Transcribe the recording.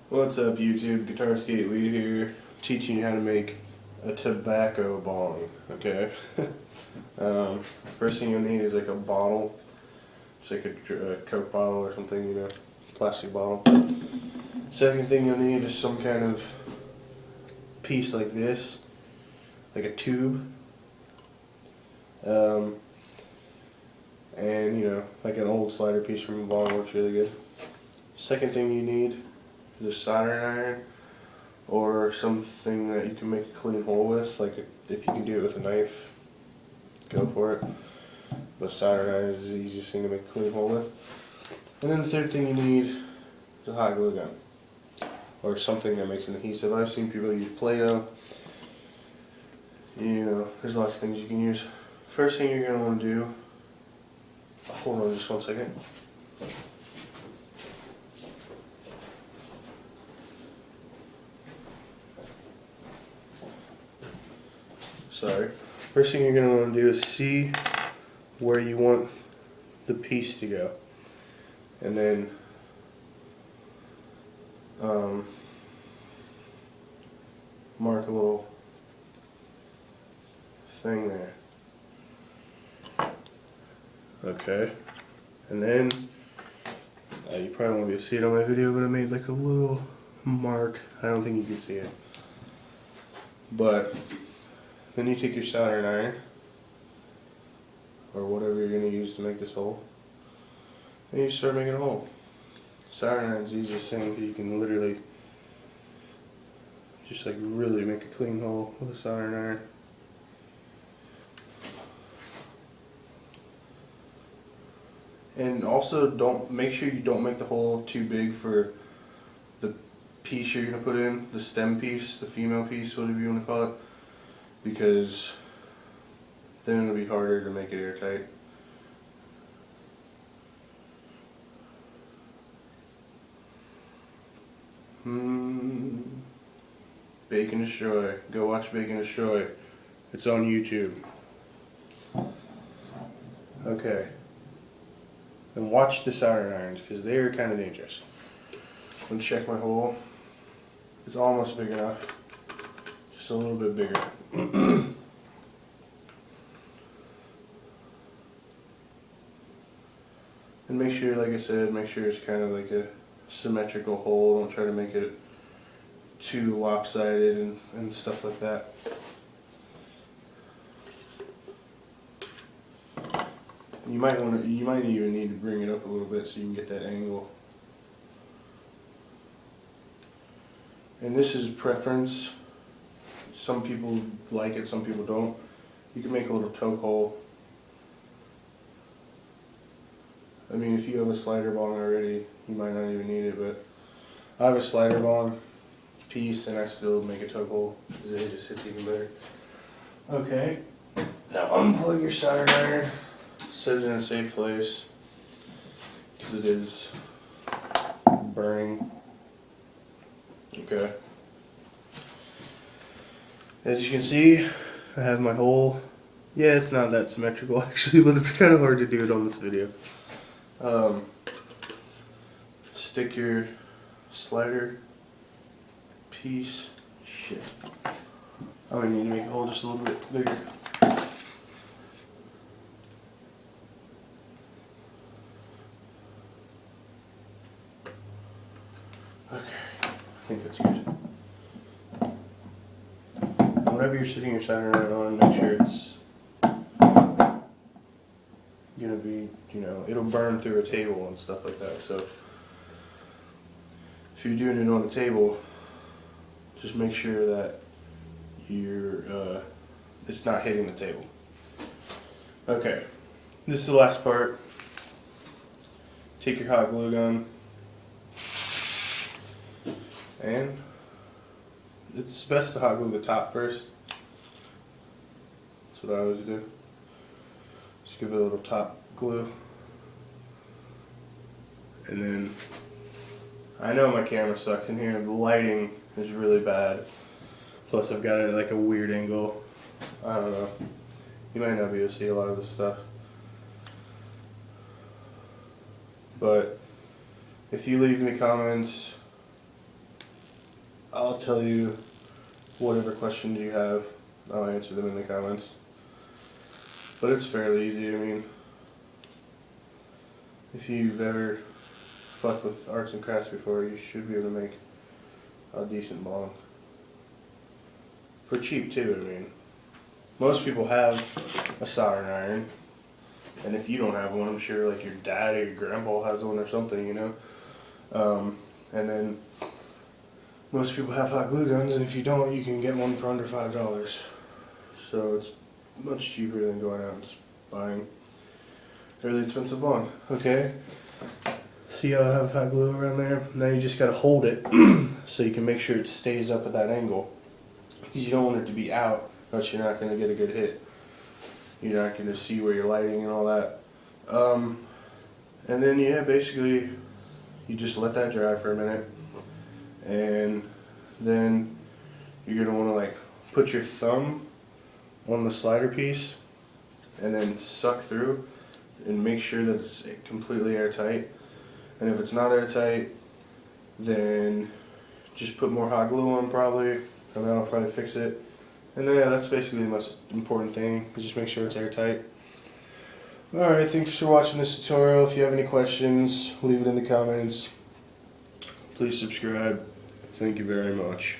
What's up YouTube, Guitar Skate Weed here, teaching you how to make a tobacco bong, okay? First thing you'll need is like a bottle, it's like a Coke bottle or something, you know, plastic bottle. Second thing you'll need is some kind of piece like this, like a tube, and you know, like an old slider piece from a bong works really good. Second thing you need is a soldering iron or something that you can make a clean hole with, like if you can do it with a knife, go for it. But soldering iron is the easiest thing to make a clean hole with. And then the third thing you need is a hot glue gun or something that makes an adhesive. I've seen people use Play-Doh. You know, there's lots of things you can use. First thing you're going to want to do, hold on just one second. Sorry. First thing you're going to want to do is see where you want the piece to go. And then mark a little thing there. Okay. And then, you probably won't be able to see it on my video, but I made like a little mark. I don't think you can see it. But then you take your soldering iron, or whatever you're going to use to make this hole, and you start making a hole. Soldering iron is the easiest thing because you can literally just like really make a clean hole with a soldering iron. And also make sure you don't make the hole too big for the piece you're going to put in, the stem piece, the female piece, whatever you want to call it, because then it'll be harder to make it airtight. Bake and Destroy. Go watch Bake and Destroy. It's on YouTube. Okay. And watch the soldering irons because they are kind of dangerous. I'm going to check my hole. It's almost big enough. Just a little bit bigger. And make sure, like I said, make sure it's kind of like a symmetrical hole. Don't try to make it too lopsided and stuff like that. You might even need to bring it up a little bit so you can get that angle. And this is preference. Some people like it, some people don't. You can make a little toe hole. I mean, if you have a slider bong already, you might not even need it, but I have a slider bong piece and I still make a toe hole because it just hits even better. Okay, now unplug your soldering iron. Set it in a safe place because it is burning. Okay. As you can see, I have my hole. Yeah, it's not that symmetrical actually, but it's kind of hard to do it on this video. Stick your slider piece. Shit. I might need to make the hole just a little bit bigger. Okay, I think that's good. Whenever you're sitting your soldering iron on, make sure it's gonna be, you know, it'll burn through a table and stuff like that. So if you're doing it on a table, just make sure that it's not hitting the table. Okay, this is the last part. Take your hot glue gun, and it's best to hot glue the top first. That's what I always do. Just give it a little top glue. And then, I know my camera sucks in here, the lighting is really bad. Plus I've got it at like a weird angle. I don't know. You might not be able to see a lot of this stuff. But if you leave me comments I'll tell you whatever questions you have. I'll answer them in the comments. But it's fairly easy. I mean, if you've ever fucked with arts and crafts before, you should be able to make a decent bong. For cheap too, I mean. Most people have a soldering iron, and if you don't have one, I'm sure like your dad or your grandpa has one or something, you know. And then most people have hot glue guns, and if you don't, you can get one for under $5. So it's much cheaper than going out and buying a really expensive bong. Okay. See how I have hot glue around there? Now you just gotta hold it so you can make sure it stays up at that angle. Because you don't want it to be out, or else you're not gonna get a good hit. You're not gonna see where you're lighting and all that. And then yeah, basically you just let that dry for a minute, and then you're gonna want to like put your thumb on the slider piece and then suck through and make sure that it's completely airtight. And if it's not airtight, then just put more hot glue on probably, and that'll probably fix it. And yeah, that's basically the most important thing, is just make sure it's airtight. Alright, thanks for watching this tutorial. If you have any questions, leave it in the comments. Please subscribe. Thank you very much.